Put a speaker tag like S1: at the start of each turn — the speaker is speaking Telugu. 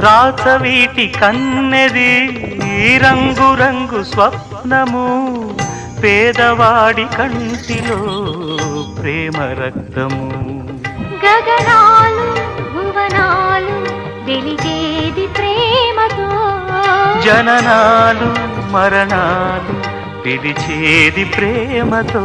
S1: రాచవీటి కన్నెది రంగు రంగు స్వప్నము పేదవాడి కంటిలో ప్రేమ రక్తము
S2: గగనాలు భువనాలు వెలిగేది ప్రేమతో
S1: జననాలు మరణాలు పిలిచేది ప్రేమతో